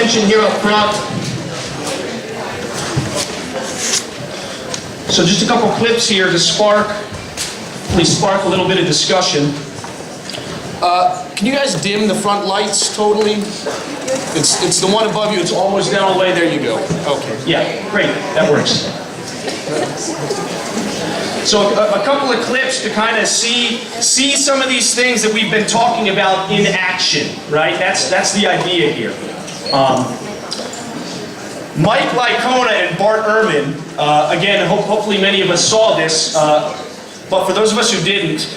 attention here up front. So just a couple clips here to spark a little bit of discussion. Can you guys dim the front lights totally? It's the one above you. It's almost down the way. There you go. Okay. Yeah, great. That works. So a couple of clips to kind of see some of these things that we've been talking about in action, right? That's the idea here. Mike Licona and Bart Ehrman, again, hopefully many of us saw this, but for those of us who didn't,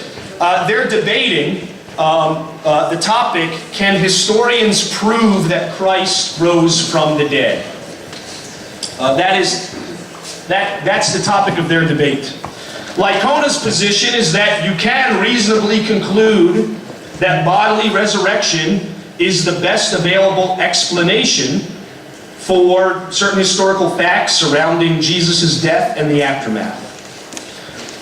they're debating the topic, can historians prove that Christ rose from the dead? That's the topic of their debate. Licona's position is that you can reasonably conclude that bodily resurrection is the best available explanation for certain historical facts surrounding Jesus' death and the aftermath.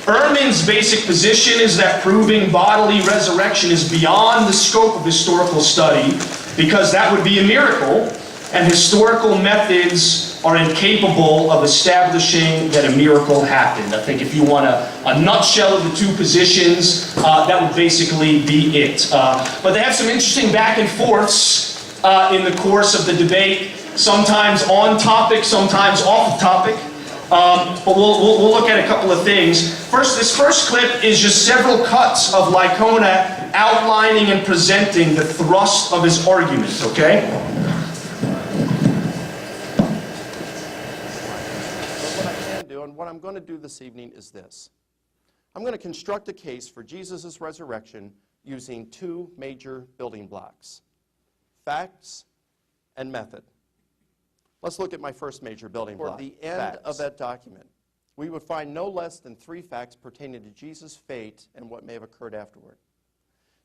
Ehrman's basic position is that proving bodily resurrection is beyond the scope of historical study because that would be a miracle, and historical methods are incapable of establishing that a miracle happened. I think if you want a nutshell of the two positions, that would basically be it. But they have some interesting back and forths in the course of the debate, sometimes on topic, sometimes off topic. But we'll look at a couple of things. First, this first clip is just several cuts of Licona outlining and presenting the thrust of his argument, okay? And what I'm going to do this evening is this. I'm going to construct a case for Jesus' resurrection using two major building blocks, facts and method. Let's look at my first major building block. For the end of that document, we would find no less than 3 facts pertaining to Jesus' fate and what may have occurred afterward.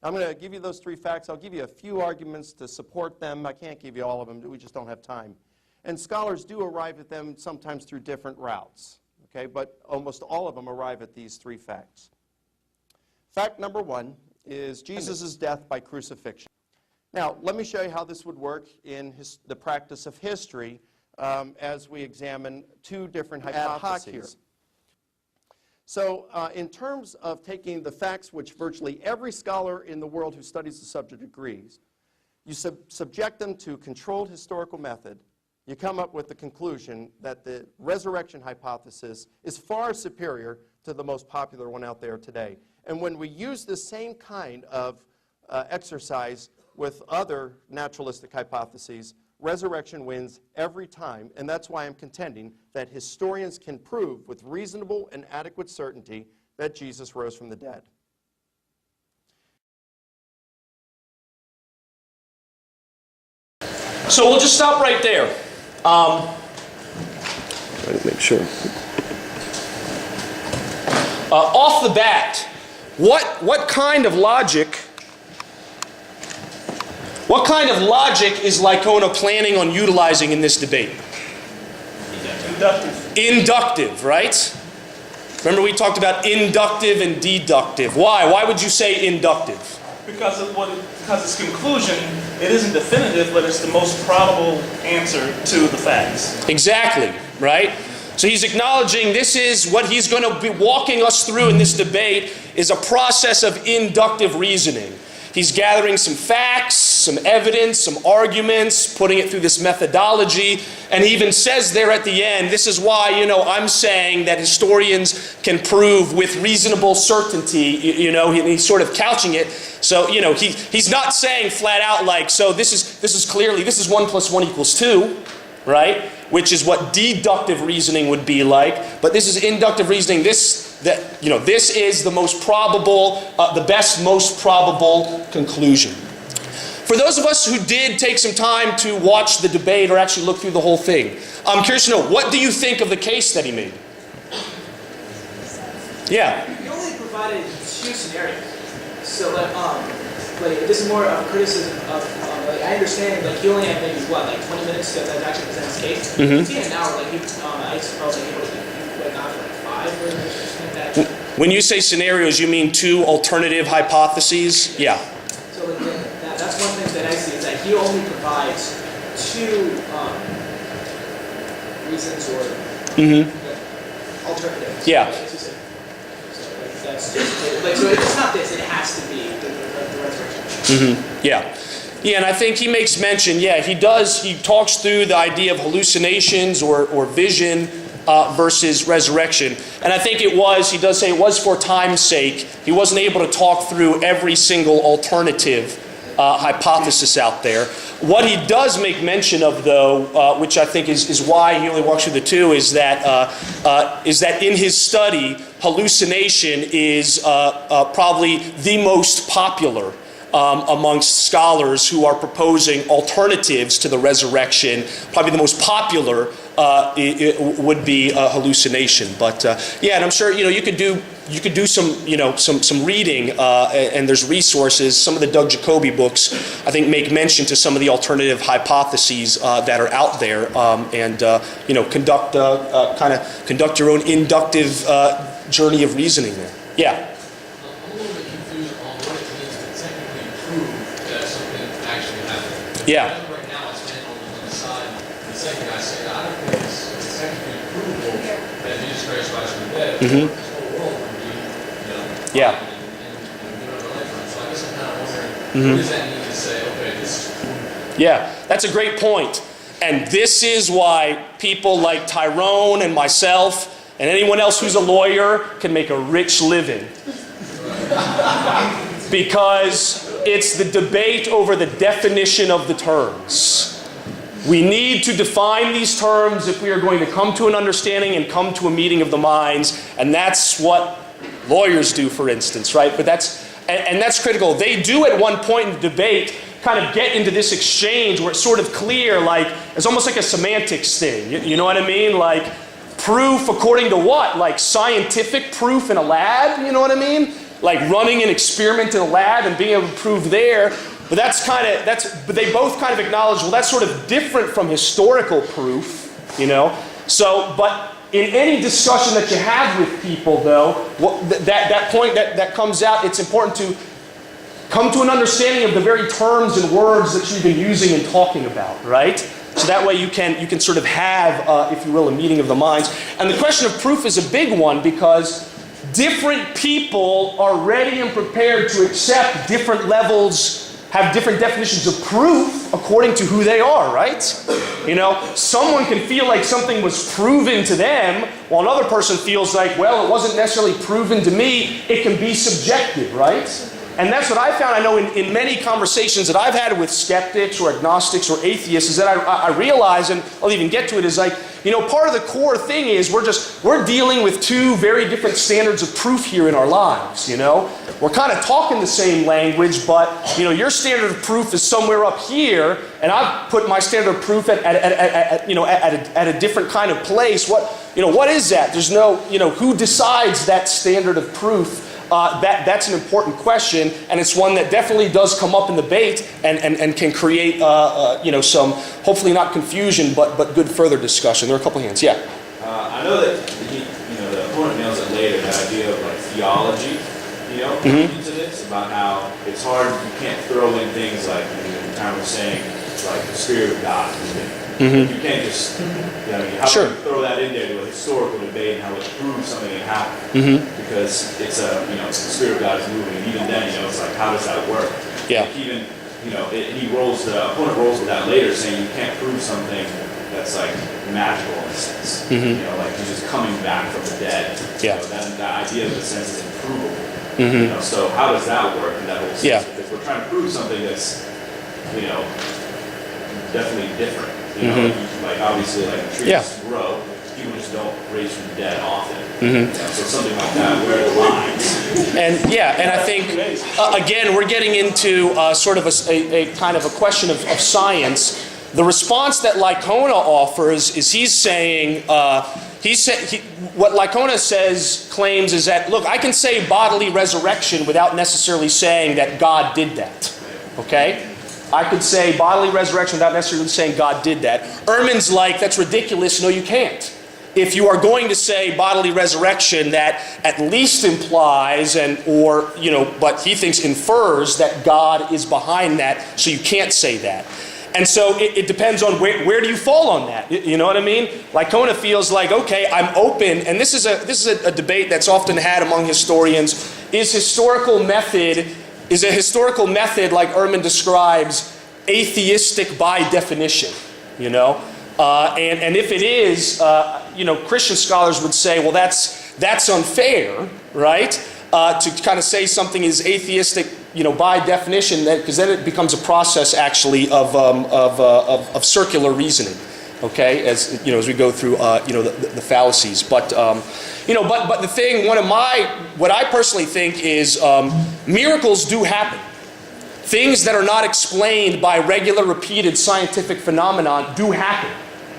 I'm going to give you those 3 facts. I'll give you a few arguments to support them. I can't give you all of them. We just don't have time. And scholars do arrive at them sometimes through different routes. Okay, but almost all of them arrive at these 3 facts. Fact number 1 is Jesus' death by crucifixion. Now, let me show you how this would work in the practice of history as we examine 2 different hypotheses here. So, in terms of taking the facts which virtually every scholar in the world who studies the subject agrees, you subject them to controlled historical method, you come up with the conclusion that the resurrection hypothesis is far superior to the most popular one out there today. And when we use the same kind of exercise with other naturalistic hypotheses, resurrection wins every time, and that's why I'm contending that historians can prove with reasonable and adequate certainty that Jesus rose from the dead. So we'll just stop right there. Trying to make sure. Off the bat, what kind of logic is Licona planning on utilizing in this debate? Inductive, right? Remember we talked about inductive and deductive. Why? Why would you say inductive? Because its conclusion, it isn't definitive, but it's the most probable answer to the facts. Exactly, right? So he's acknowledging this is what he's going to be walking us through in this debate is a process of inductive reasoning. He's gathering some facts, some evidence, some arguments, putting it through this methodology, and he even says there at the end, this is why, I'm saying that historians can prove with reasonable certainty, he's sort of couching it. So, he's not saying flat out like, so this is clearly, this is 1 + 1 = 2, right? Which is what deductive reasoning would be like. But this is inductive reasoning. This is the most probable, the best, most probable conclusion. For those of us who did take some time to watch the debate or actually look through the whole thing, I'm curious to know, what do you think of the case that he made? Yeah. He only provided 2 scenarios. So, this is more of a criticism of, I understand, he only had maybe, 20 minutes to actually present his case. It's been an hour, I suppose, he went on for 5 or something like that. When you say scenarios, you mean 2 alternative hypotheses? Yeah. So, that's one thing that I see, is that he only provides two reasons or alternatives. Yeah. Like, so that's just like, so if it's not this, it has to be the resurrection. Yeah. Yeah, and I think he makes mention, he talks through the idea of hallucinations or vision versus resurrection. And I think he does say it was for time's sake. He wasn't able to talk through every single alternative hypothesis out there. What he does make mention of, though, which I think is why he only walks through the two, is that in his study, hallucination is probably the most popular amongst scholars who are proposing alternatives to the resurrection. Probably the most popular it would be hallucination. But and I'm sure you could do some reading, and there's resources. Some of the Doug Jacoby books, I think, make mention to some of the alternative hypotheses that are out there, and conduct your own inductive journey of reasoning there. Yeah. I'm a little bit confused on what it means to technically prove that something actually happened. Yeah. Right now, I stand on the side. The second guy said, I don't think it's technically provable that Jesus Christ rise from the dead. This whole world would be, Yeah. in another lifetime. So I guess I'm kind of wondering, what does that mean to say, okay, this is provable? Yeah, that's a great point. And this is why people like Tyrone and myself and anyone else who's a lawyer can make a rich living. Because it's the debate over the definition of the terms. We need to define these terms if we are going to come to an understanding and come to a meeting of the minds. And that's what lawyers do, for instance, right? But that's critical. They do at one point in the debate kind of get into this exchange where it's sort of clear, like it's almost like a semantics thing. You know what I mean? Like proof according to what? Like scientific proof in a lab? You know what I mean? Like running an experiment in a lab and being able to prove there. But but they both kind of acknowledge, well, that's sort of different from historical proof, So, but in any discussion that you have with people, though, that point that comes out, it's important to come to an understanding of the very terms and words that you've been using and talking about, right? So that way you can sort of have, if you will, a meeting of the minds. And the question of proof is a big one because different people are ready and prepared to accept different levels, have different definitions of proof according to who they are, right? Someone can feel like something was proven to them, while another person feels like, well, it wasn't necessarily proven to me. It can be subjective, right? And that's what I found, I know, in many conversations that I've had with skeptics or agnostics or atheists, is that I realize, and I'll even get to it, is like, part of the core thing is we're dealing with two very different standards of proof here in our lives, We're kind of talking the same language, but, your standard of proof is somewhere up here, and I've put my standard of proof at a different kind of place. What is that? There's no, who decides that standard of proof? That's an important question, and it's one that definitely does come up in the debate and can create some, hopefully not confusion, but good further discussion. There are a couple hands. Yeah. I know that the opponent nails it later, that idea of like theology, into this, about how it's hard, you can't throw in things like, kind of saying, like the Spirit of God. You can't just, how Sure. can you throw that in there to a historical debate and how it proves something had happened? Because it's the Spirit of God is moving, and even then, it's like, how does that work? Yeah. Like even, the opponent rolls with that later, saying you can't prove something that's like magical in a sense. Like he's just coming back from the dead. Yeah. That idea of the sense is improvable. So how does that work in that whole sense? Yeah. If we're trying to prove something that's, definitely different. Like obviously, like trees grow, people just don't raise from the dead often. So something like that, where are the lines? And I think again we're getting into sort of a kind of a question of science. The response that Lycona offers is he's saying what Lycona claims is that, look, I can say bodily resurrection without necessarily saying that God did that. Okay? I could say bodily resurrection without necessarily saying God did that. Ehrman's like, that's ridiculous. No, you can't. If you are going to say bodily resurrection, that at least implies but he thinks infers that God is behind that, so you can't say that. And so it depends on where do you fall on that. You know what I mean? Lycona feels like, okay, I'm open, and this is a debate that's often had among historians. Is a historical method, like Ehrman describes, atheistic by definition? You know? And if it is, Christian scholars would say, well, that's unfair, right? To kind of say something is atheistic, by definition, because then it becomes a process actually of circular reasoning. Okay, as we go through the fallacies, but the thing, what I personally think is miracles do happen. Things that are not explained by regular, repeated scientific phenomenon do happen.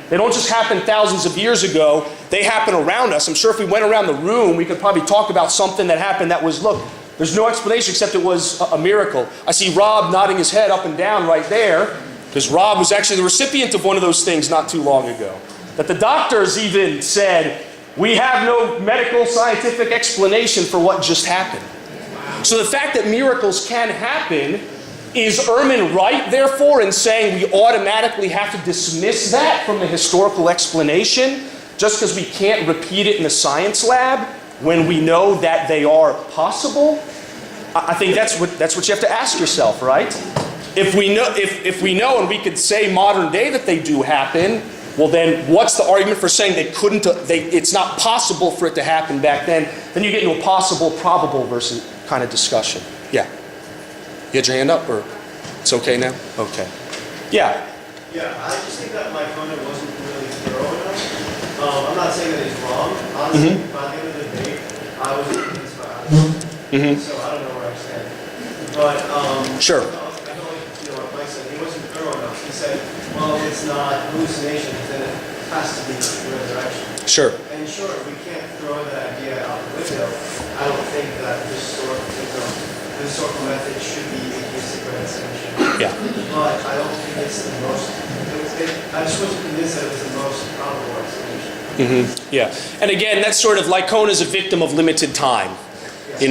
They don't just happen thousands of years ago, they happen around us. I'm sure if we went around the room, we could probably talk about something that happened that was, look, there's no explanation except it was a miracle. I see Rob nodding his head up and down right there, because Rob was actually the recipient of one of those things not too long ago. That the doctors even said, we have no medical scientific explanation for what just happened. So the fact that miracles can happen, is Ehrman right, therefore, in saying we automatically have to dismiss that from the historical explanation just because we can't repeat it in a science lab when we know that they are possible? I think that's what you have to ask yourself, right? If we know and we could say modern day that they do happen, well then what's the argument for saying it's not possible for it to happen back then? Then you get into a possible, probable versus kind of discussion. Yeah. You had your hand up, or it's okay now? Okay. Yeah. Yeah, I just think that my opponent wasn't really thorough enough. I'm not saying that he's wrong. Honestly, by the end of the day, I was convinced by others. So I don't know where I stand. But Sure. I feel like, Mike said, he wasn't thorough enough. He said, well, if it's not hallucinations, then it has to be resurrection. Sure. And sure, we can't throw that idea out the window. I don't think that the historical method should be atheistic by definition. Yeah. But I don't think it's the most, I just wasn't convinced that it was the most probable explanation. Yeah. And again, that's sort of Lycona is a victim of limited time. He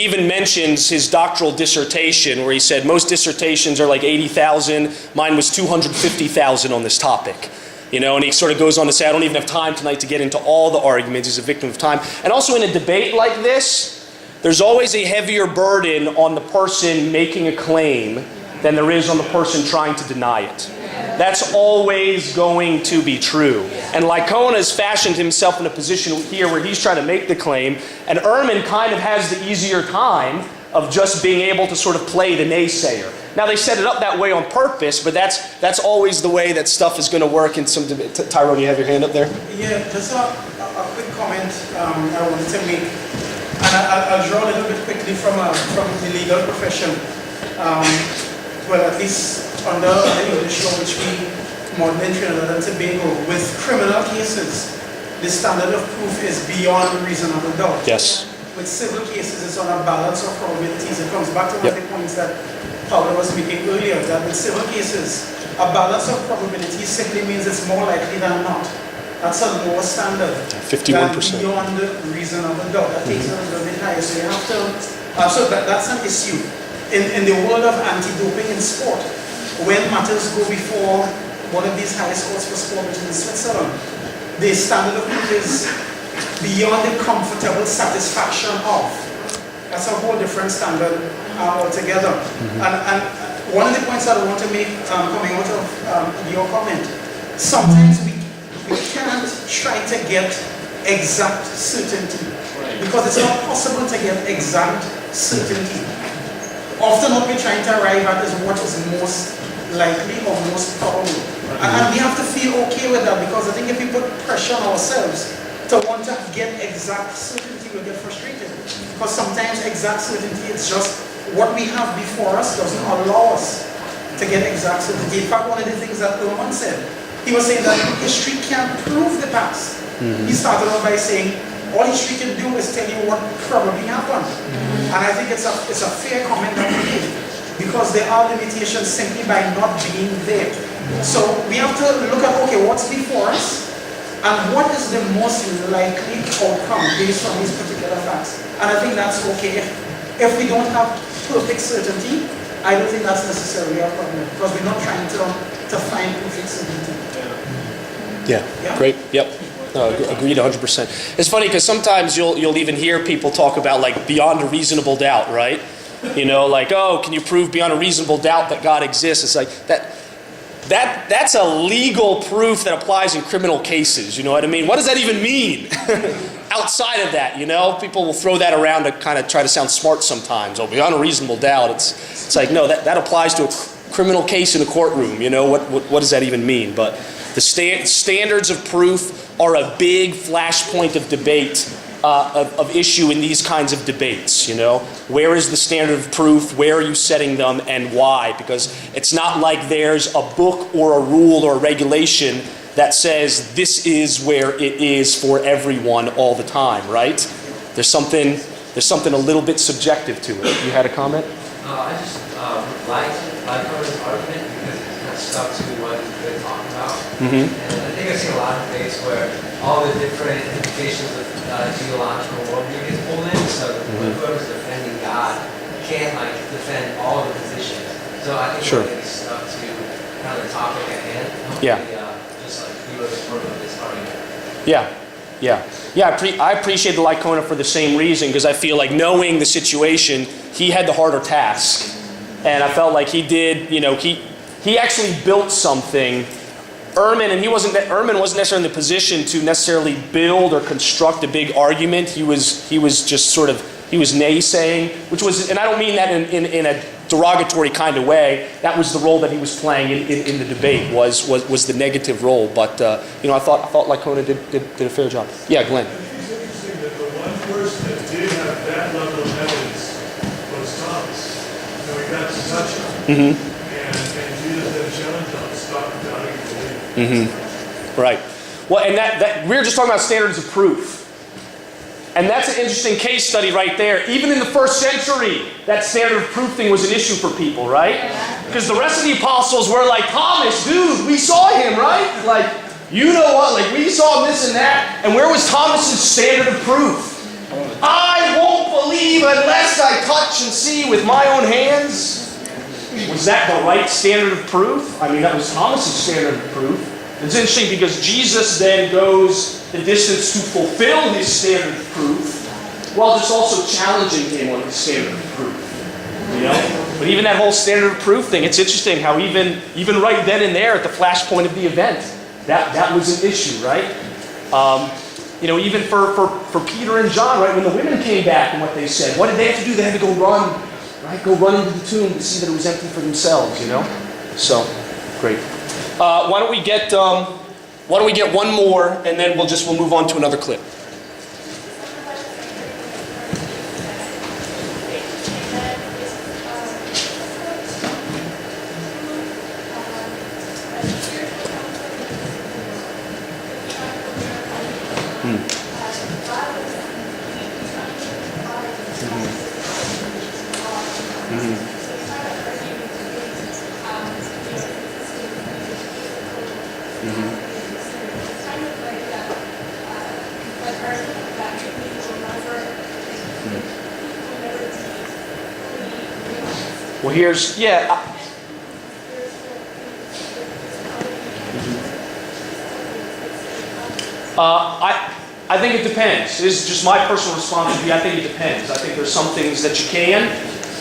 even mentions his doctoral dissertation where he said most dissertations are like 80,000. Mine was 250,000 on this topic. And he sort of goes on to say, I don't even have time tonight to get into all the arguments. He's a victim of time. And also in a debate like this, there's always a heavier burden on the person making a claim than there is on the person trying to deny it. That's always going to be true. And Lycona has fashioned himself in a position here where he's trying to make the claim, and Ehrman kind of has the easier time of just being able to sort of play the naysayer. Now they set it up that way on purpose, but that's always the way that stuff is going to work in some debate. Tyrone, you have your hand up there? Yeah, just a quick comment I wanted to make. And I'll draw a little bit quickly from the legal profession. Well, at least under the English law, which we model in Trinidad and Tobago, with criminal cases, the standard of proof is beyond reasonable doubt. Yes. With civil cases, it's on a balance of probabilities. It comes back to one of the points that Paula was making earlier, that with civil cases, a balance of probabilities simply means it's more likely than not. That's a lower standard. 51%. Beyond reasonable doubt. That takes it a little bit higher. So you have to, so that's an issue. In the world of anti-doping in sport, when matters go before one of these highest courts for sport, which is in Switzerland, the standard of proof is beyond the comfortable satisfaction of. That's a whole different standard altogether. And one of the points that I want to make coming out of your comment, sometimes we can't try to get exact certainty because it's not possible to get exact certainty. Often what we're trying to arrive at is what is most likely or most probable. And we have to feel okay with that, because I think if we put pressure on ourselves to want to get exact certainty, we'll get frustrated. Because sometimes exact certainty is just what we have before us doesn't allow us to get exact certainty. In fact, one of the things that Ehrman said, he was saying that history can't prove the past. He started off by saying, all history can do is tell you what probably happened. And I think it's a fair comment that we made, because there are limitations simply by not being there. So we have to look at, okay, what's before us, and what is the most likely outcome based on these particular facts. And I think that's okay. If we don't have perfect certainty, I don't think that's necessarily a problem, because we're not trying to to find perfect certainty. Yeah, Yeah. great. Yep. Agreed 100%. It's funny because sometimes you'll even hear people talk about like beyond a reasonable doubt, right? You know, like, oh, can you prove beyond a reasonable doubt that God exists? It's like that's a legal proof that applies in criminal cases. You know what I mean? What does that even mean? Outside of that, you know, people will throw that around to kind of try to sound smart sometimes. Oh, beyond a reasonable doubt. It's like, no, that applies to a criminal case in a courtroom. You know, what does that even mean? But the standards of proof are a big flashpoint of debate, of issue in these kinds of debates, you know. Where is the standard of proof? Where are you setting them and why? Because it's not like there's a book or a rule or a regulation that says this is where it is for everyone all the time, right? There's something a little bit subjective to it. You had a comment? I just like Cohen's argument because it kind of stuck to what we've been talking about. Mm-hmm. And I think I've seen a lot of debates where all the different implications of geological worldview gets pulled in. So whoever's defending God can't defend all the positions. So I think we're getting stuck to kind of the topic at hand. Yeah. Just be with the fruit of this argument. Yeah. I appreciate the Lycona for the same reason, because I feel like knowing the situation, he had the harder task. And I felt like he did, you know, he actually built something. Ehrman wasn't necessarily in the position to necessarily build or construct a big argument. He was just sort of, he was naysaying, which was, and I don't mean that in a derogatory kind of way. That was the role that he was playing in the debate, was the negative role. But you know, I thought Lycona did a fair job. Yeah, Glenn. It's interesting that the one person that did have that level of evidence was Thomas. You know, he got to touch him. Mm-hmm. And Jesus then challenged him to stop doubting and believe. Mm-hmm. Right. Well, and that we were just talking about standards of proof. And that's an interesting case study right there. Even in the first century, that standard of proof thing was an issue for people, right? Because the rest of the apostles were like, Thomas, dude, we saw him, right? Like, you know what? Like, we saw this and that. And where was Thomas's standard of proof? I won't believe unless I touch and see with my own hands. Was that the right standard of proof? I mean, that was Thomas's standard of proof. It's interesting because Jesus then goes the distance to fulfill his standard of proof, while just also challenging him on his standard of proof. You know? But even that whole standard of proof thing, it's interesting how even right then and there at the flashpoint of the event, that was an issue, right? You know, even for Peter and John, right, when the women came back and what they said, what did they have to do? They had to go run, right? Go run into the tomb to see that it was empty for themselves, you know? So, great. Why don't we get one more, and then we'll move on to another clip. Well, here's, I think it depends. This is just my personal response to you. I think it depends. I think there's some things that you can,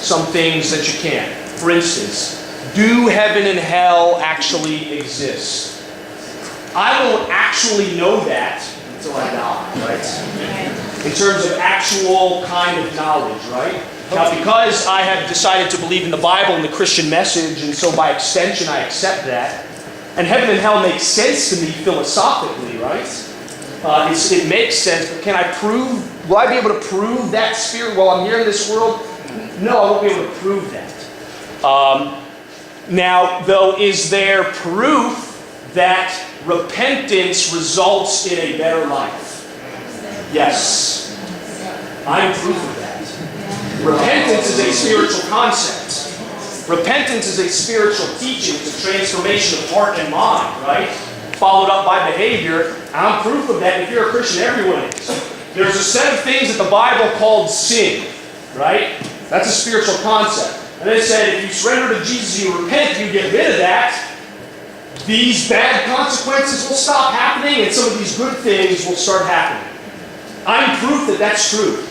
some things that you can't. For instance, do heaven and hell actually exist? I won't actually know that until I die, right? In terms of actual kind of knowledge, right? Now, because I have decided to believe in the Bible and the Christian message, and so by extension I accept that, and heaven and hell makes sense to me philosophically, right? It makes sense, but will I be able to prove that spirit while I'm here in this world? No, I won't be able to prove that. Now, though, is there proof that repentance results in a better life? Yes. I'm proof of that. Repentance is a spiritual concept. Repentance is a spiritual teaching. It's a transformation of heart and mind, right? Followed up by behavior. I'm proof of that. If you're a Christian, everyone is. There's a set of things that the Bible called sin, right? That's a spiritual concept. And it said if you surrender to Jesus, you repent, you get rid of that. these bad consequences will stop happening and some of these good things will start happening. I'm proof that that's true.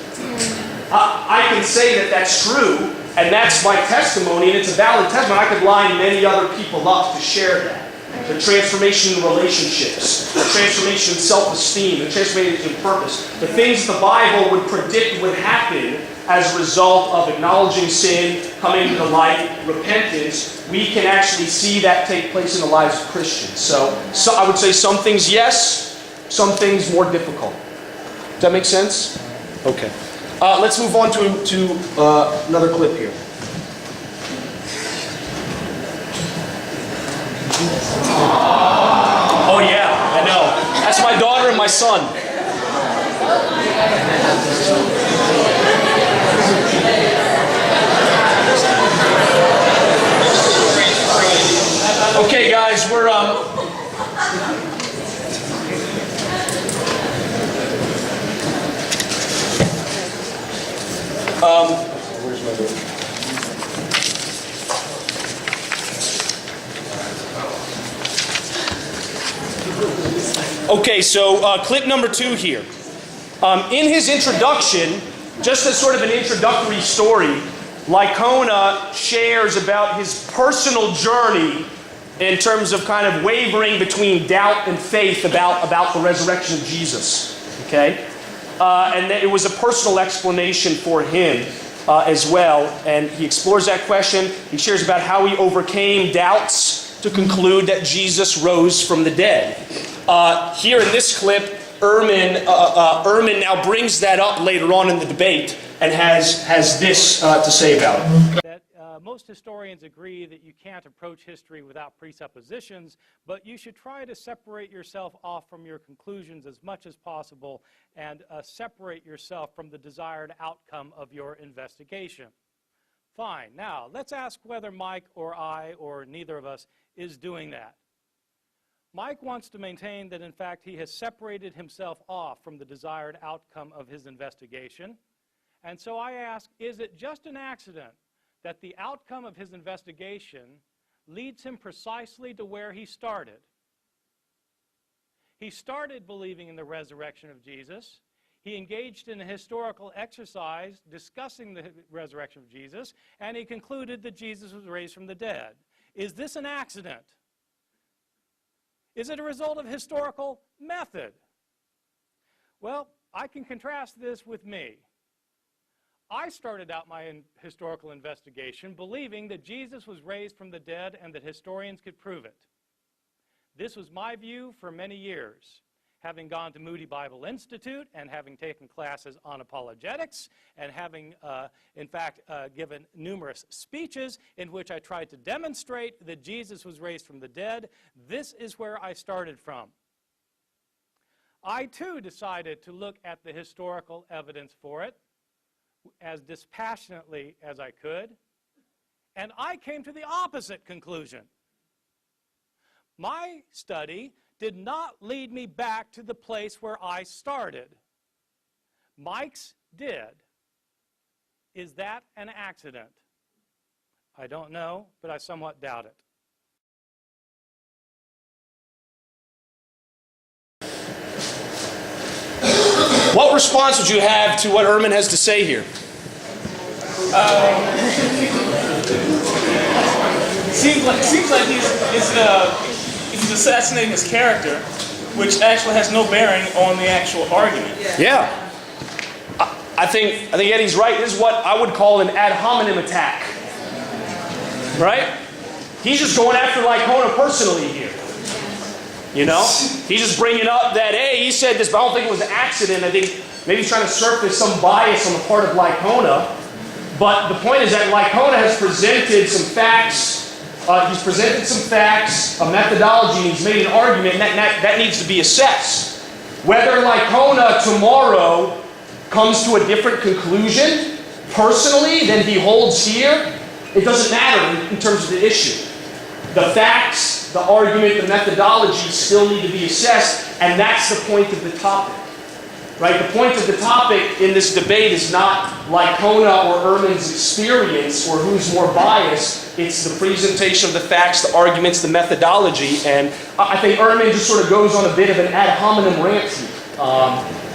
I can say that that's true, and that's my testimony, and it's a valid testimony. I could line many other people up to share that. The transformation in relationships, the transformation in self-esteem, the transformation in purpose, the things the Bible would predict would happen as a result of acknowledging sin, coming to the light, repentance. We can actually see that take place in the lives of Christians. So I would say some things yes, some things more difficult. Does that make sense? Okay. Let's move on to another clip here. Oh yeah, I know. That's my daughter and my son. Okay, guys, we're where's my book? Okay, so clip number 2 here. In his introduction, just as sort of an introductory story, Lycona shares about his personal journey in terms of kind of wavering between doubt and faith about the resurrection of Jesus. Okay? And it was a personal explanation for him as well. And he explores that question. He shares about how he overcame doubts to conclude that Jesus rose from the dead. Here in this clip, Ehrman now brings that up later on in the debate and has this to say about it. That most historians agree that you can't approach history without presuppositions, but you should try to separate yourself off from your conclusions as much as possible and separate yourself from the desired outcome of your investigation. Fine. Now, let's ask whether Mike or I or neither of us is doing that. Mike wants to maintain that, in fact, he has separated himself off from the desired outcome of his investigation. And so I ask, is it just an accident that the outcome of his investigation leads him precisely to where he started? He started believing in the resurrection of Jesus. He engaged in a historical exercise discussing the resurrection of Jesus, and he concluded that Jesus was raised from the dead. Is this an accident? Is it a result of historical method? Well, I can contrast this with me. I started out my historical investigation believing that Jesus was raised from the dead and that historians could prove it. This was my view for many years, having gone to Moody Bible Institute and having taken classes on apologetics and having, in fact, given numerous speeches in which I tried to demonstrate that Jesus was raised from the dead. This is where I started from. I, too, decided to look at the historical evidence for it as dispassionately as I could, and I came to the opposite conclusion. My study did not lead me back to the place where I started. Mike's did. Is that an accident? I don't know, but I somewhat doubt it. What response would you have to what Ehrman has to say here? Seems like he's assassinating his character, which actually has no bearing on the actual argument. Yeah. I think Eddie's right. This is what I would call an ad hominem attack. Right? He's just going after Lycona personally here. You know? He's just bringing up that, hey, he said this, but I don't think it was an accident. I think maybe he's trying to surface some bias on the part of Lycona. But the point is that Lycona has presented some facts. He's presented some facts, a methodology, and he's made an argument, and that needs to be assessed. Whether Lycona tomorrow comes to a different conclusion, personally, than he holds here, it doesn't matter in terms of the issue. The facts, the argument, the methodology still need to be assessed, and that's the point of the topic. right? The point of the topic in this debate is not Lycona or Ehrman's experience or who's more biased. It's the presentation of the facts, the arguments, the methodology, and I think Ehrman just sort of goes on a bit of an ad hominem rant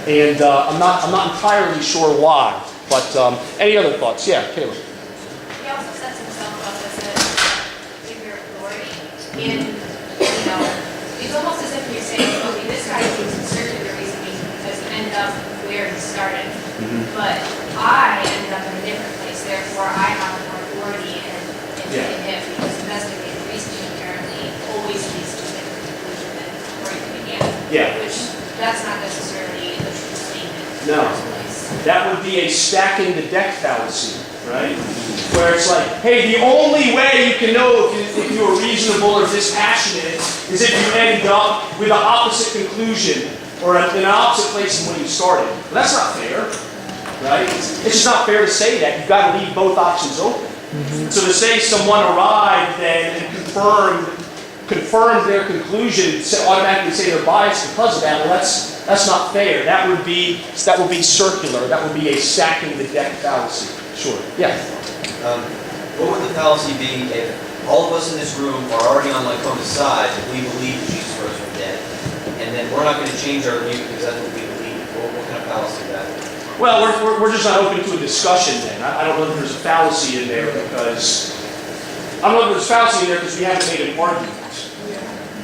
here. I'm not entirely sure why. But any other thoughts? Yeah, Caleb. He also sets himself up as a figure of authority in, it's almost as if you're saying, okay, this guy used circular reasoning because he ended up where he started. But I ended up in a different place, therefore I have more authority in him because investigative reasoning apparently always leads to a different conclusion than where you began. Yeah. Which, that's not necessarily a true statement in the No. first place. That would be a stacking the deck fallacy, right? Where it's like, hey, the only way you can know if you are reasonable or dispassionate is if you end up with an opposite conclusion or in an opposite place than when you started. Well, that's not fair, right? It's just not fair to say that. You've got to leave both options open. So to say someone arrived and confirmed their conclusion, automatically say they're biased because of that, well, that's not fair. That would be circular. That would be a stacking the deck fallacy. Sure. Yeah. What would the fallacy be if all of us in this room are already on Lycona's side if we believe Jesus rose from the dead, and then we're not going to change our view because that's what we believe? What kind of fallacy is that? Well, we're just not open to a discussion then. I don't know if there's a fallacy in there because we haven't made an argument.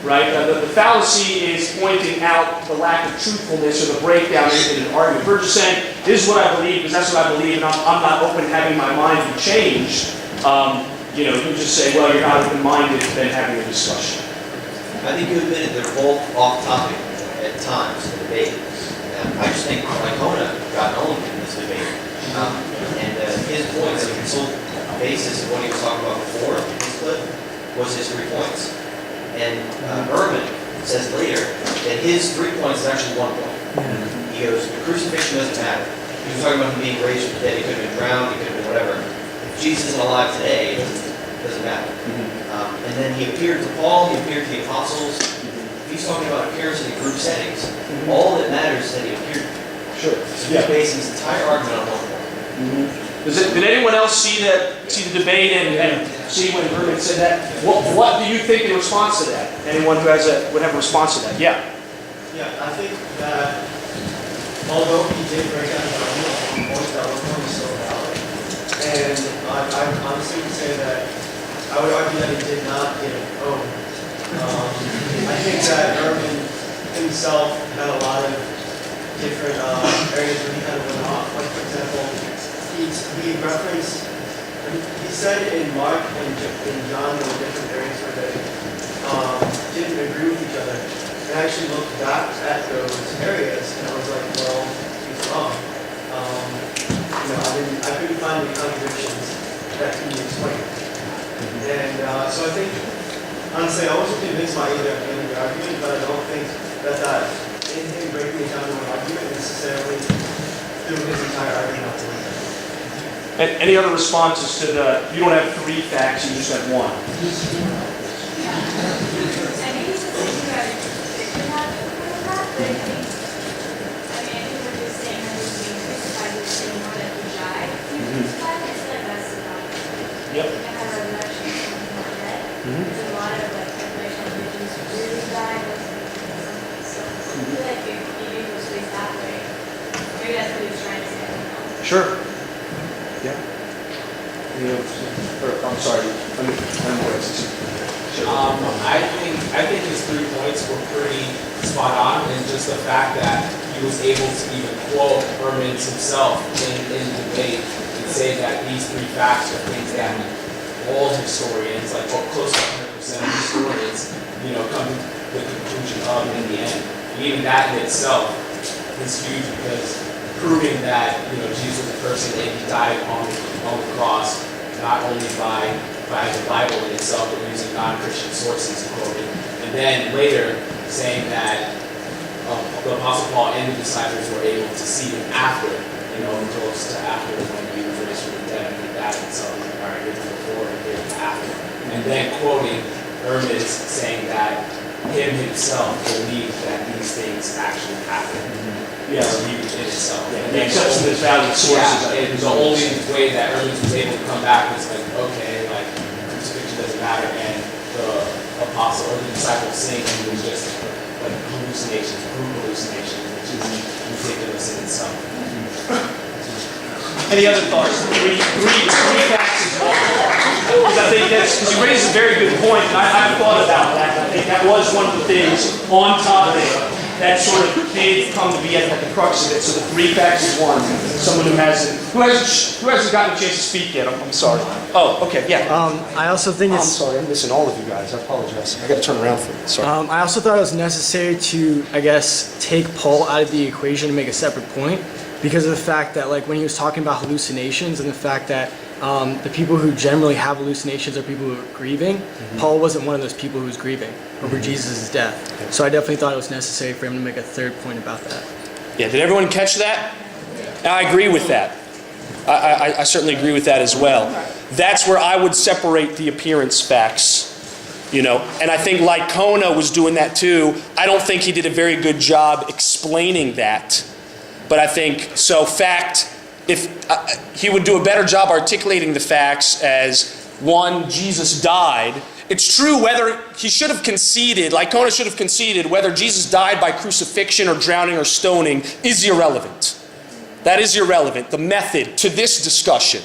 Right? The fallacy is pointing out the lack of truthfulness or the breakdown in an argument. We're just saying, this is what I believe because that's what I believe, and I'm not open to having my mind be changed. You just say, well, you're not open-minded, then having a discussion. I think you admitted they're both off-topic at times in the debate. I just think Lycona got owned in this debate. His points, the sole basis of what he was talking about before in his clip, was his 3 points. And Ehrman says later that his 3 points is actually 1 point. He goes, the crucifixion doesn't matter. He was talking about him being raised from the dead. He could have been drowned. He could have been whatever. If Jesus isn't alive today, it doesn't matter. And then he appeared to Paul. He appeared to the apostles. If he's talking about appearance in group settings, all that matters is that he appeared. Sure. So he's basing his entire argument on 1 point. Did anyone else see the debate and see when Ehrman said that? What do you think in response to that? Anyone who would have a response to that? Yeah. Yeah, I think that although he did break down the argument on points, that one was so valid. And I honestly would say that I would argue that he did not get owned. I think that Ehrman himself had a lot of different areas where he kind of went off. Like, for example, he referenced, he said in Mark and in John there were different areas where they didn't agree with each other. And I actually looked back at those areas and I was like, well, he's wrong. I couldn't find any contradictions that can be explained. And so I think, honestly, I wasn't convinced by either end of the argument, but I don't think that in him breaking it down to an argument necessarily threw his entire argument out the window. And any other responses to you don't have 3 facts, you just have 1. I think it's just that you guys didn't have that, but I think what you're saying that he's being crucified, you're saying more that he died. He was crucified, I feel like that's the problem. Yep. And had a resurrection from the dead. There's a lot of speculation of did Jesus really die, was it something. So I feel like if you do go straight that way, maybe that's what he was trying to say. Sure. Yeah. I'm sorry. I think his 3 points were pretty spot on, and just the fact that he was able to even quote Ehrman himself in the debate and say that these 3 facts are things that all historians, like close to 100% of historians, come to the conclusion of in the end. And even that in itself is huge because proving that Jesus was a person and he died on the cross, not only by the Bible in itself, but using non-Christian sources quoted. And then later saying that the Apostle Paul and the disciples were able to see him after, close to after when he was raised from the dead. I think that in itself is all right, here's before and here's after. And then quoting Ehrman saying that him himself believed that these things actually happened. Yeah. Believed in itself. Yeah, And the then acceptance of valid sources. Yeah, and the only way that Hermes was able to come back was like, okay, like crucifixion doesn't matter, and the apostle or the disciple saying it was just like hallucinations, group hallucinations, which is ridiculous in itself. Any other thoughts? Three facts as well. Because I think because you raised a very good point, and I've thought about that. I think that was one of the things on topic that sort of did come to be at the crux of it. So the three facts is one. Someone who hasn't gotten a chance to speak yet. I'm sorry. Oh, okay, yeah. I also think I'm it's. sorry, I'm missing all of you guys. I apologize. I got to turn around for it. Sorry. I also thought it was necessary to, I guess, take Paul out of the equation and make a separate point, because of the fact that, like, when he was talking about hallucinations and the fact that the people who generally have hallucinations are people who are grieving, Paul wasn't one of those people who was grieving over Jesus' death. So I definitely thought it was necessary for him to make a third point about that. Yeah, did everyone catch that? I agree with that. I certainly agree with that as well. That's where I would separate the appearance facts, you know, and I think Lycona was doing that too. I don't think he did a very good job explaining that, but I think, so fact, if he would do a better job articulating the facts as, one, Jesus died. It's true whether he should have conceded, Lycona should have conceded, whether Jesus died by crucifixion or drowning or stoning is irrelevant. That is irrelevant, the method to this discussion.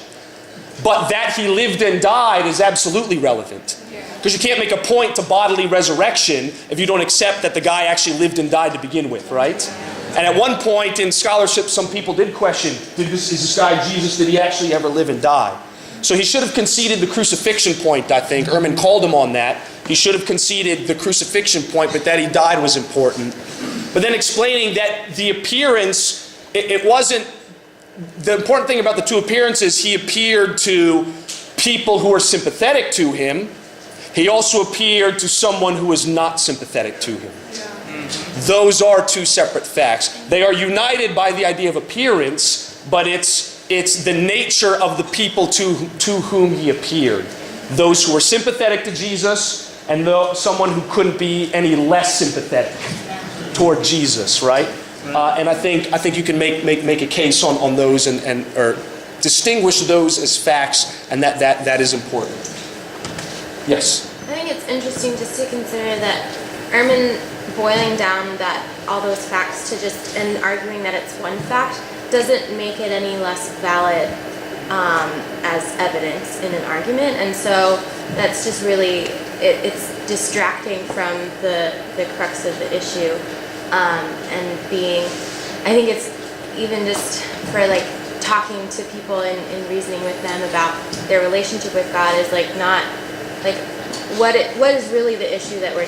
But that he lived and died is absolutely relevant. Because you can't make a point to bodily resurrection if you don't accept that the guy actually lived and died to begin with, right? And at one point in scholarship, some people did question, is this guy Jesus, did he actually ever live and die? So he should have conceded the crucifixion point, I think. Ehrman called him on that. He should have conceded the crucifixion point, but that he died was important. But then explaining that the appearance, it wasn't, the important thing about the two appearances, he appeared to people who were sympathetic to him. He also appeared to someone who was not sympathetic to him. Those are two separate facts. They are united by the idea of appearance, but it's the nature of the people to whom he appeared. Those who were sympathetic to Jesus, and someone who couldn't be any less sympathetic toward Jesus, right? And I think you can make a case on those and or distinguish those as facts, and that is important. Yes. I think it's interesting just to consider that Ehrman boiling down all those facts to just and arguing that it's one fact doesn't make it any less valid as evidence in an argument, and so that's just really it's distracting from the crux of the issue, and being, I think it's even just for like talking to people and reasoning with them about their relationship with God is like not like what is really the issue that we're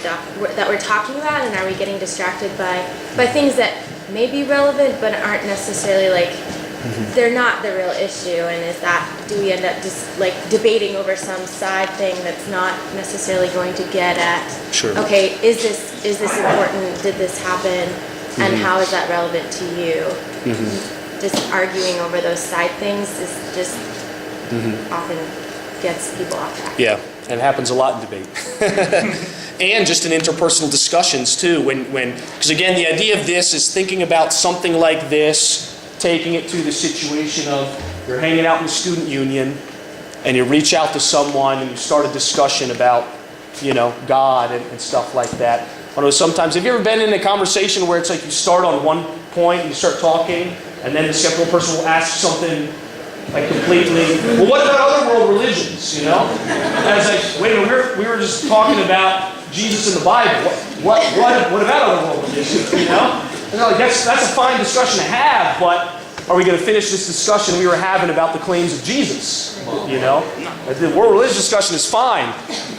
talking about, and are we getting distracted by things that may be relevant but aren't necessarily like they're not the real issue, and do we end up just like debating over some side thing that's not necessarily going to get at okay, is this important, did this happen, and how is that relevant to you? Just arguing over those side things is just often gets people off track. Yeah, and it happens a lot in debate. And just in interpersonal discussions too, because again, the idea of this is thinking about something like this, taking it to the situation of you're hanging out in the student union and you reach out to someone and you start a discussion about, God and stuff like that. I know sometimes, have you ever been in a conversation where it's like you start on one point and you start talking, and then the skeptical person will ask something like completely, well, what about other world religions, And I was like, wait a minute, we were just talking about Jesus in the Bible. What about other world religions, And they're like, that's a fine discussion to have, but are we going to finish this discussion we were having about the claims of Jesus? The world religious discussion is fine.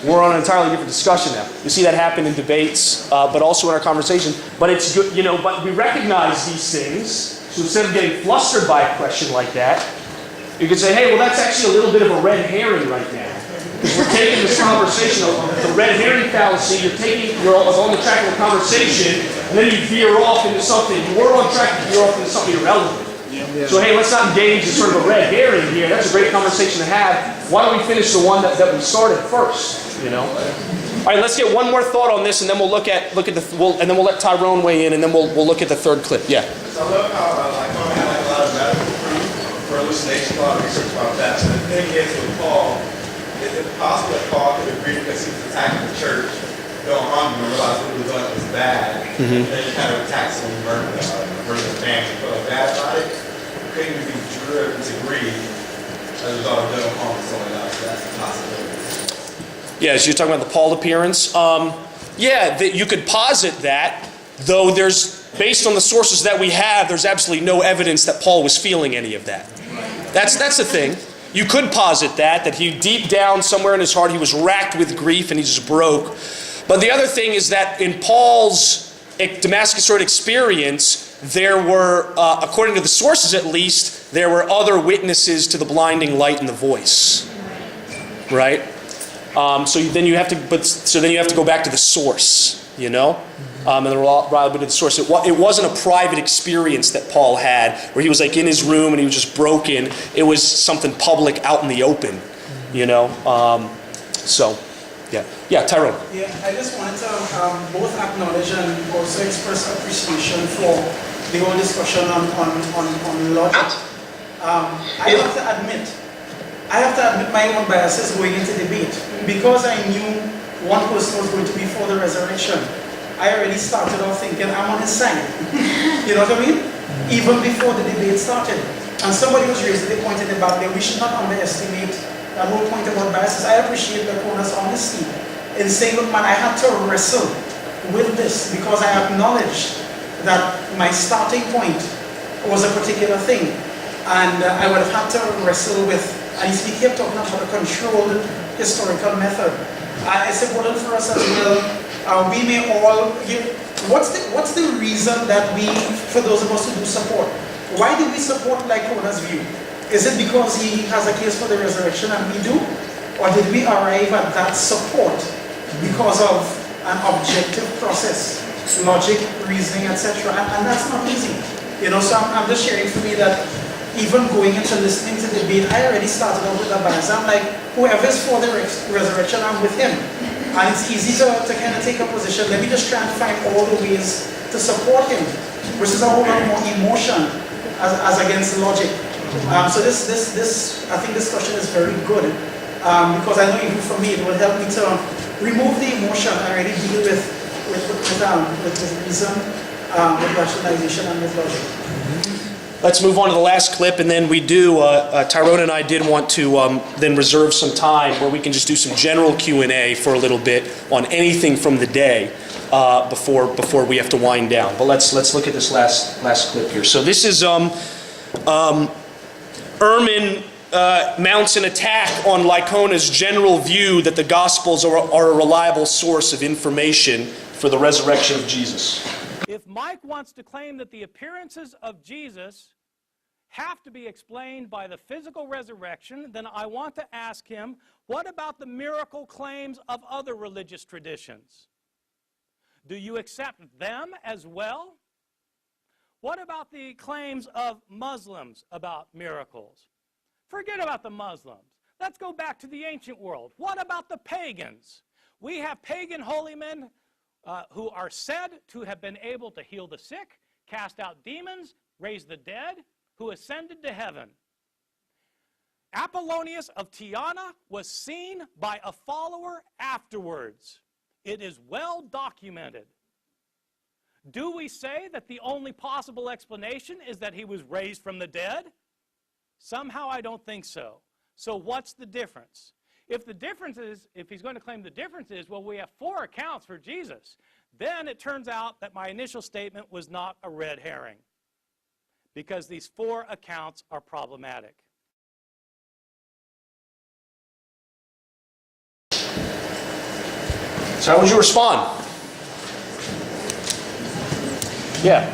We're on an entirely different discussion now. You see that happen in debates, but also in our conversation. But it's good, but we recognize these things. So instead of getting flustered by a question like that, you could say, hey, well, that's actually a little bit of a red herring right now. Because we're taking this conversation of the red herring fallacy, you're on the track of the conversation, and then you veer off into something. You were on track to veer off into something irrelevant. So, hey, let's not engage in sort of a red herring here. That's a great conversation to have. Why don't we finish the one that we started first, All right, let's get one more thought on this, and then we'll look at and then we'll let Tyrone weigh in, and then we'll look at the third clip. Yeah. So I love how Lycona had a lot of medical proof for hallucination, a lot of research about that. So the thing is with Paul, is it possible that Paul could agree because he was attacking the church, go home and realize what he was doing was bad, and then he kind of attacks someone, murder the family, feel bad about it? Couldn't you be driven to grieve as a result of doing harm to someone else? That's a possibility. Yeah, so you're talking about the Paul appearance. Yeah, you could posit that, though based on the sources that we have, there's absolutely no evidence that Paul was feeling any of that. That's the thing. You could posit that he deep down somewhere in his heart, he was racked with grief and he just broke. But the other thing is that in Paul's Damascus Road experience, there were, according to the sources at least, there were other witnesses to the blinding light and the voice. Right? So then you have to go back to the source, you know, and then rather to the source. It wasn't a private experience that Paul had, where he was like in his room and he was just broken. It was something public, out in the open, you know. Yeah, Tyrone. Yeah, I just wanted to both acknowledge and also express appreciation for the whole discussion on logic. I have to admit my own biases going into debate. Because I knew one person was going to be for the resurrection, I already started off thinking I'm on his side. You know what I mean? Even before the debate started. And somebody was raising the point in the back there, we should not underestimate that whole point about biases. I appreciate Lacona's honesty in saying, look man, I had to wrestle with this because I acknowledged that my starting point was a particular thing. And I would have had to wrestle with, and he kept talking about a controlled historical method. It's important for us as well. We may all, what's the reason that we, for those of us who do support, why do we support Lycona's view? Is it because he has a case for the resurrection and we do? Or did we arrive at that support because of an objective process, logic, reasoning, etc.? And that's not easy. You know, so I'm just sharing for me that even going into listening to the debate, I already started out with a bias. I'm like, whoever's for the resurrection, I'm with him. And it's easy to kind of take a position. Let me just try and find all the ways to support him, versus a whole lot more emotion as against logic. So this I think discussion is very good because I know even for me it will help me to remove the emotion and really deal with reason, with rationalization, and with logic. Let's move on to the last clip, and then we do, Tyrone and I did want to then reserve some time where we can just do some general Q&A for a little bit on anything from the day before we have to wind down. But let's look at this last clip here. So this is Ehrman mounts an attack on Lycona's general view that the Gospels are a reliable source of information for the resurrection of Jesus. If Mike wants to claim that the appearances of Jesus have to be explained by the physical resurrection, then I want to ask him, what about the miracle claims of other religious traditions? Do you accept them as well? What about the claims of Muslims about miracles? Forget about the Muslims. Let's go back to the ancient world. What about the pagans? We have pagan holy men who are said to have been able to heal the sick, cast out demons, raise the dead, who ascended to heaven. Apollonius of Tyana was seen by a follower afterwards. It is well documented. Do we say that the only possible explanation is that he was raised from the dead? Somehow I don't think so. So what's the difference? If the difference is, if he's going to claim the difference is, well, we have 4 accounts for Jesus, then it turns out that my initial statement was not a red herring, because these 4 accounts are problematic. So how would you respond? Yeah.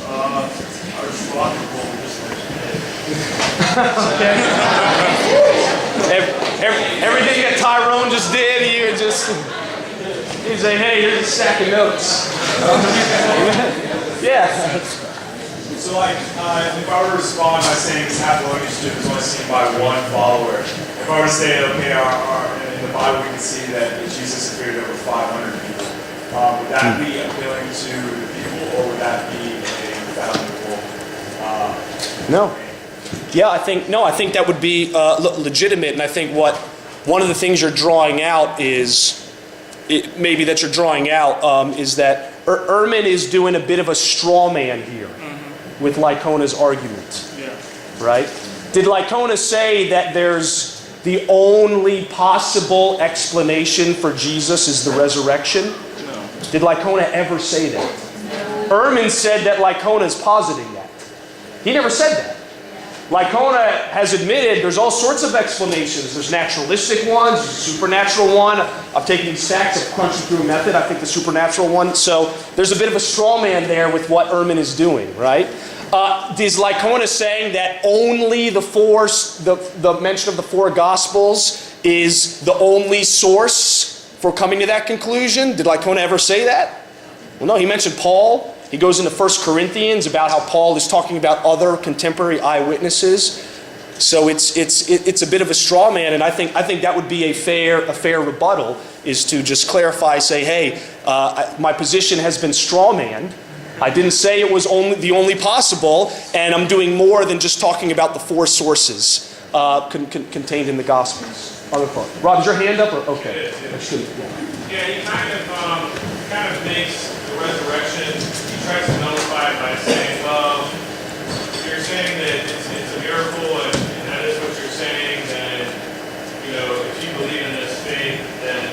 I respond to what we just Okay. Everything that Tyrone just did, he'd say, hey, here's a stack of notes. Yeah. So like, if I were to respond by saying this Apollonius was only seen by 1 follower, if I were to say, okay, in the Bible we can see that Jesus appeared to over 500 people. Would that be appealing to the people, or would that be a valuable? No. Yeah, I think that would be legitimate, and I think one of the things you're drawing out is that Ehrman is doing a bit of a straw man here with Lycona's argument. Yeah. Right? Did Lycona say that there's the only possible explanation for Jesus is the resurrection? No. Did Lycona ever say that? Ehrman said that Lycona is positing that. He never said that. Lycona has admitted there's all sorts of explanations. There's naturalistic ones, there's a supernatural one. I've taken these facts, I've crunched them through a method. I think the supernatural one. So there's a bit of a straw man there with what Ehrman is doing, right? Is Lycona saying that only the mention of the four Gospels is the only source for coming to that conclusion? Did Lycona ever say that? Well, no, he mentioned Paul. He goes into 1 Corinthians about how Paul is talking about other contemporary eyewitnesses. So it's a bit of a straw man, and I think that would be a fair rebuttal, is to just clarify, say, hey, my position has been straw manned. I didn't say it was the only possible, and I'm doing more than just talking about the four sources contained in the Gospels. Other part. Rob, is your hand up? Or okay. Yeah, he kind of makes the resurrection. He tries to nullify it by saying, well, you're saying that it's a miracle, and that is what you're saying. Then, if you believe in this faith, then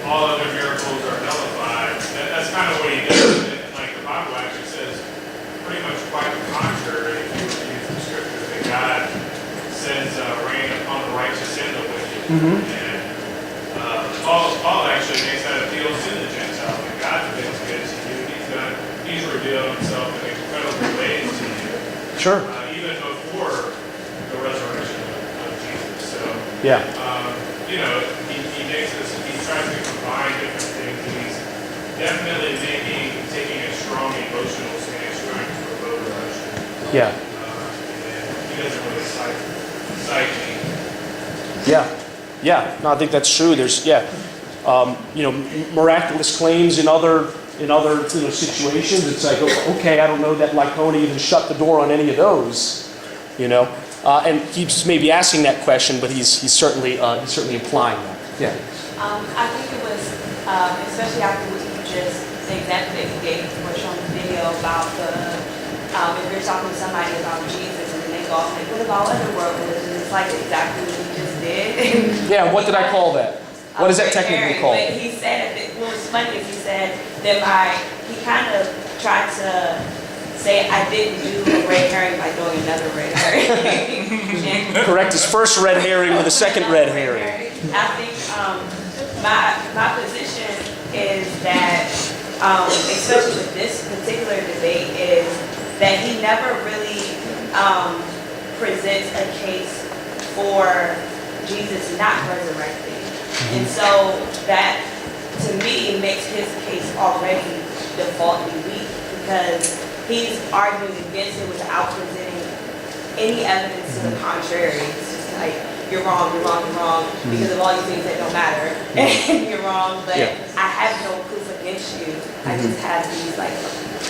all other miracles are nullified. That's kind of what he does. And like the Bible actually says, pretty much quite the contrary. If you were to use the scriptures, that God sends rain upon the righteous and the wicked. And Paul actually makes that appeal to the Gentiles. That God's been good to you. He's revealed himself in incredible ways to you. Sure. Even before the resurrection of Jesus. So, yeah. He makes this, he tries to combine different things, and he's definitely taking a strong emotional stance, trying to provoke emotion. Yeah. And he doesn't really cite me. Yeah. No, I think that's true. There's miraculous claims in other situations. It's like, okay, I don't know that Lycona even shut the door on any of those. And he's maybe asking that question, but he's certainly implying that. Yeah. I think it was, especially after what you just, the example that you gave was on the video about if you're talking to somebody about Jesus and then they go off and what about otherworld religions? It's like exactly what you just did. Yeah, what did I call that? What is that technically called? But he said, what was funny is he said that he kind of tried to say I didn't do a red herring by doing another red herring. Correct his first red herring with a second red herring. I think my position is that, especially with this particular debate, is that he never really presents a case for Jesus not resurrecting. And so that, to me, makes his case already defaultly weak, because he's arguing against it without presenting any evidence to the contrary. It's just like, you're wrong, because of all these things that don't matter, and you're wrong, but I have no proof against you. I just have these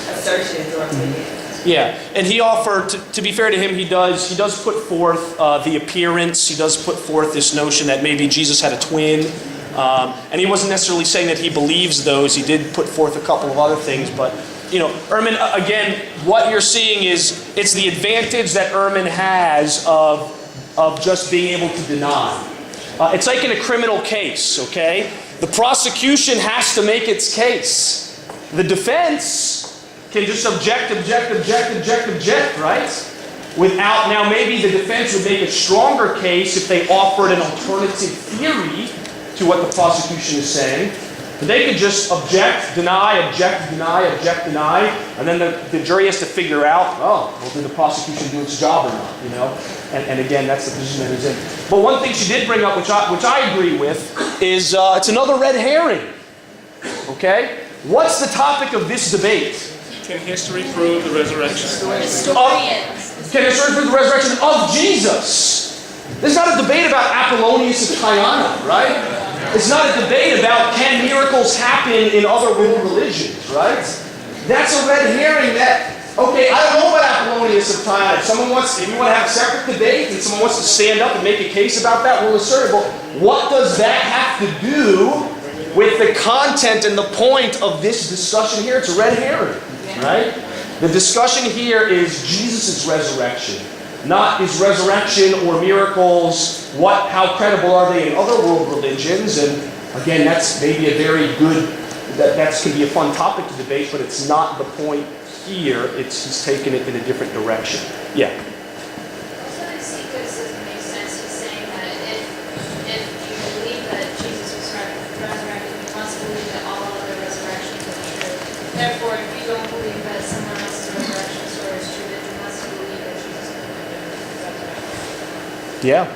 assertions or opinions. Yeah, and he offered, to be fair to him, he does put forth the appearance. He does put forth this notion that maybe Jesus had a twin. And he wasn't necessarily saying that he believes those. He did put forth a couple of other things. But, Ehrman, again, what you're seeing is it's the advantage that Ehrman has of just being able to deny. It's like in a criminal case, okay? The prosecution has to make its case. The defense can just object, right? Without, now maybe the defense would make a stronger case if they offered an alternative theory to what the prosecution is saying. But they could just object, deny, and then the jury has to figure out, did the prosecution do its job or not, And again, that's the position that he's in. But one thing she did bring up, which I agree with, is it's another red herring, okay? What's the topic of this debate? Can history prove the resurrection? Can history prove the resurrection of Jesus? This is not a debate about Apollonius of Tyana, right? It's not a debate about can miracles happen in other world religions, right? That's a red herring that, okay, I don't know about Apollonius of Tyana. If you want to have a separate debate and someone wants to stand up and make a case about that, we'll assert it. But what does that have to do with the content and the point of this discussion here? It's a red herring, right? The discussion here is Jesus' resurrection. Not is resurrection or miracles, how credible are they in other world religions? And again, that's maybe a very good, that can be a fun topic to debate, but it's not the point here. He's taken it in a different direction. Yeah? Also, the sequence doesn't make sense. He's saying that if you believe that Jesus was resurrected, you must believe that all other resurrections are true. Therefore, if you don't believe that someone else's resurrection story is true, then you must believe that Jesus was resurrected. Yeah.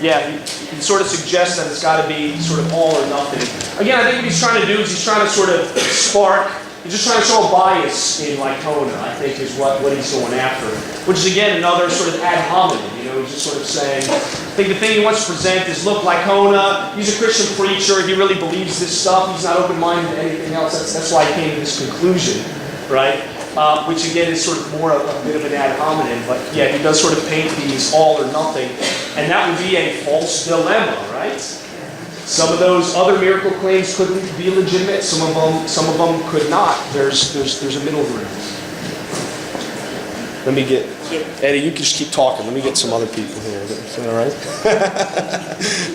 Yeah, he sort of suggests that it's got to be sort of all or nothing. Again, I think what he's trying to do is he's trying to sort of spark, he's just trying to show a bias in Lycona, I think is what he's going after. Which is, again, another sort of ad hominem. He's just sort of saying, I think the thing he wants to present is, look, Lycona, he's a Christian preacher, he really believes this stuff, he's not open-minded to anything else. That's why he came to this conclusion, right? Which again is sort of more a bit of an ad hominem, but yeah, he does sort of paint these all or nothing, and that would be a false dilemma, right? Some of those other miracle claims couldn't be legitimate, some of them could not. There's a middle ground. Let me get Eddie. You can just keep talking. Let me get some other people here. Is that all right?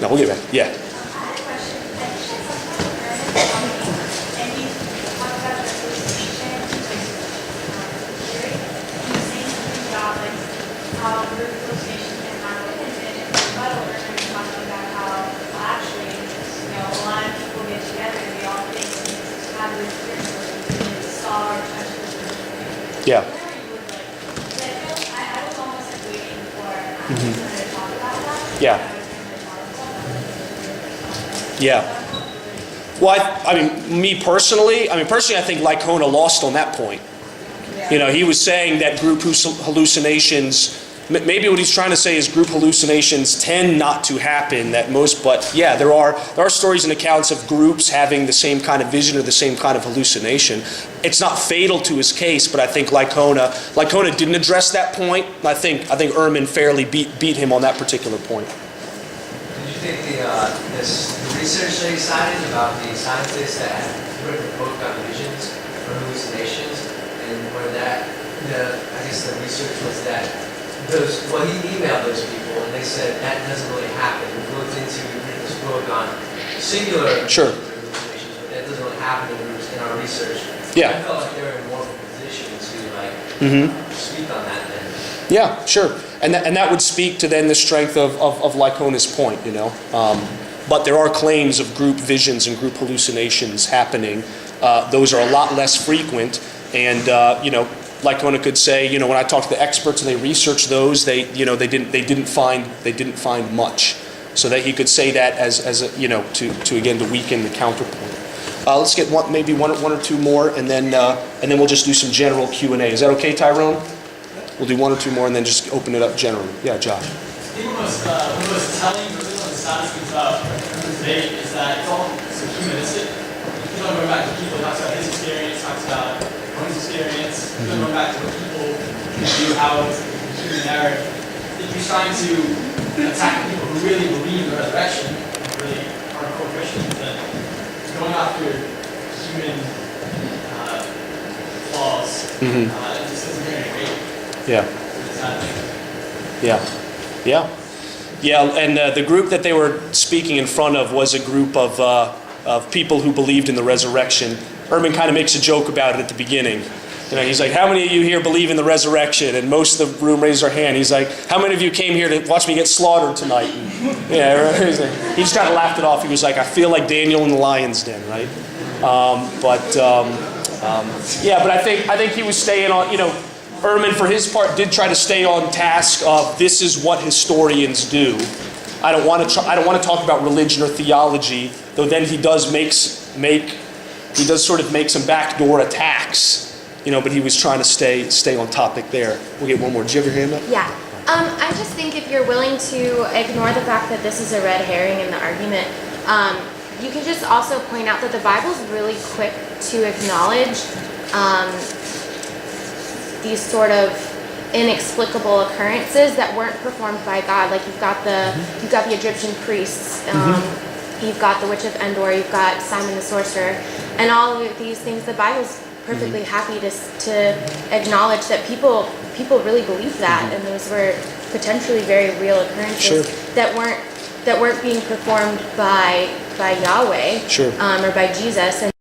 No, we'll get back. Yeah. Yeah. Yeah. Yeah. Well, I mean, personally, I think Lycona lost on that point. He was saying that group hallucinations, maybe what he's trying to say is group hallucinations tend not to happen but yeah, there are stories and accounts of groups having the same kind of vision or the same kind of hallucination. It's not fatal to his case, but I think Lycona didn't address that point. I think Ehrman fairly beat him on that particular point. Did you think the research that he cited about the scientists that had written a book on visions or hallucinations, and where I guess the research was that he emailed those people and they said that doesn't really happen. We've looked into this book on singular hallucinations, but that doesn't really happen in our research. Yeah. I felt like they were in more of a position to speak on that then. Yeah, sure. And that would speak to then the strength of Lycona's point, But there are claims of group visions and group hallucinations happening. Those are a lot less frequent, and Lycona could say, when I talked to the experts and they researched those, they didn't find much. So that he could say that as to weaken the counterpoint. Let's get maybe one or two more, and then we'll just do some general Q&A. Is that okay, Tyrone? We'll do one or two more, and then just open it up generally. Yeah, Josh. I think one of the most telling, but one of the saddest things about this debate is that it's all so humanistic. You don't go back to people, talks about his experience, talks about one's experience. You don't go back to what people do, how it's human narrative. If you're trying to attack people who really believe in the resurrection, really hardcore Christians, then going after human flaws, it just isn't very great. Yeah. And the group that they were speaking in front of was a group of people who believed in the resurrection. Ehrman kind of makes a joke about it at the beginning. He's like, how many of you here believe in the resurrection? And most of the room raised their hand. He's like, how many of you came here to watch me get slaughtered tonight? And, he just kind of laughed it off. He was like, I feel like Daniel in the lion's den, right? But I think he was staying on, Ehrman, for his part, did try to stay on task of this is what historians do. I don't want to talk about religion or theology, though. Then he does sort of make some backdoor attacks, but he was trying to stay on topic there. We'll get one more. Did you have your hand up? Yeah. I just think if you're willing to ignore the fact that this is a red herring in the argument, you can just also point out that the Bible's really quick to acknowledge these sort of inexplicable occurrences that weren't performed by God. Like you've got the Egyptian priests, you've got the witch of Endor, you've got Simon the sorcerer, and all of these things. The Bible's perfectly happy to acknowledge that people really believed that, and those were potentially very real occurrences that weren't being performed by Yahweh or by Jesus. And